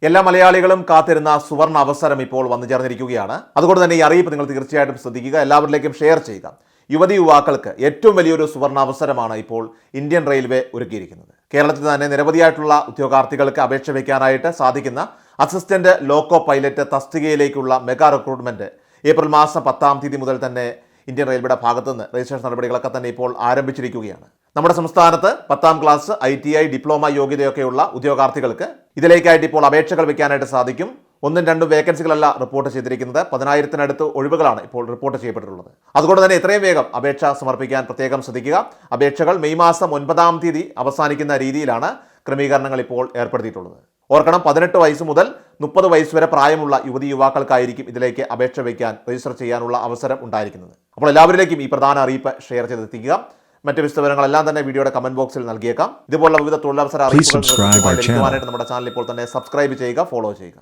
എല്ലാ മലയാളികളും കാത്തിരുന്ന സുവർണ അവസരം ഇപ്പോൾ വന്നു ചേർന്നിരിക്കുകയാണ്. അതുകൊണ്ട് തന്നെ ഈ അറിയിപ്പ് നിങ്ങൾ തീർച്ചയായിട്ടും ശ്രദ്ധിക്കുക, എല്ലാവരിലേക്കും ഷെയർ ചെയ്യുക. യുവതി യുവാക്കൾക്ക് ഏറ്റവും വലിയൊരു സുവർണ അവസരമാണ് ഇപ്പോൾ ഇന്ത്യൻ റെയിൽവേ ഒരുക്കിയിരിക്കുന്നത്. കേരളത്തിൽ തന്നെ നിരവധിയായിട്ടുള്ള ഉദ്യോഗാർത്ഥികൾക്ക് അപേക്ഷ വയ്ക്കാനായിട്ട് സാധിക്കുന്ന അസിസ്റ്റന്റ് ലോക്കോ പൈലറ്റ് തസ്തികയിലേക്കുള്ള മെഗാ റിക്രൂട്ട്മെന്റ് ഏപ്രിൽ മാസം 10-ാം തീയതി മുതൽ തന്നെ ഇന്ത്യൻ റെയിൽവേയുടെ ഭാഗത്തുനിന്ന് രജിസ്ട്രേഷൻ നടപടികളൊക്കെ തന്നെ ഇപ്പോൾ ആരംഭിച്ചിരിക്കുകയാണ്. നമ്മുടെ സംസ്ഥാനത്ത് 10ാം ക്ലാസ്, ITI, ഡിപ്ലോമ യോഗ്യതയൊക്കെയുള്ള ഉദ്യോഗാർത്ഥികൾക്ക് ഇതിലേക്കായിട്ട് ഇപ്പോൾ അപേക്ഷകൾ വയ്ക്കാനായിട്ട് സാധിക്കും. 1-2 വേക്കൻസികളല്ല റിപ്പോർട്ട് ചെയ്തിരിക്കുന്നത്, 10,000-നടുത്ത് ഒഴിവുകളാണ് ഇപ്പോൾ റിപ്പോർട്ട് ചെയ്യപ്പെട്ടിട്ടുള്ളത്. അതുകൊണ്ട് തന്നെ എത്രയും വേഗം അപേക്ഷ സമർപ്പിക്കാൻ പ്രത്യേകം ശ്രദ്ധിക്കുക. അപേക്ഷകൾ മെയ് മാസം 9-ാം തീയതി അവസാനിക്കുന്ന രീതിയിലാണ് ക്രമീകരണങ്ങൾ ഇപ്പോൾ ഏർപ്പെടുത്തിയിട്ടുള്ളത്. ഓർക്കണം, 18 വയസ്സ് മുതൽ 30 വയസ്സ് വരെ പ്രായമുള്ള യുവതി യുവാക്കൾക്കായിരിക്കും ഇതിലേക്ക് അപേക്ഷ വയ്ക്കാൻ, രജിസ്റ്റർ ചെയ്യാനുള്ള അവസരം ഉണ്ടായിരിക്കുന്നത്. അപ്പോൾ എല്ലാവരിലേക്കും ഈ പ്രധാന അറിയിപ്പ് ഷെയർ ചെയ്തെത്തിക്കുക. മറ്റ് വിശദവിവരങ്ങളെല്ലാം തന്നെ വീഡിയോയുടെ കമന്റ് ബോക്സിൽ നൽകിയേക്കാം. ഇതുപോലുള്ള വിവിധ തൊഴിലവസര അറിയിപ്പുകൾ നമ്മുടെ ചാനൽ ഇപ്പോൾ തന്നെ സബ്സ്ക്രൈബ് ചെയ്യുക, ഫോളോ ചെയ്യുക.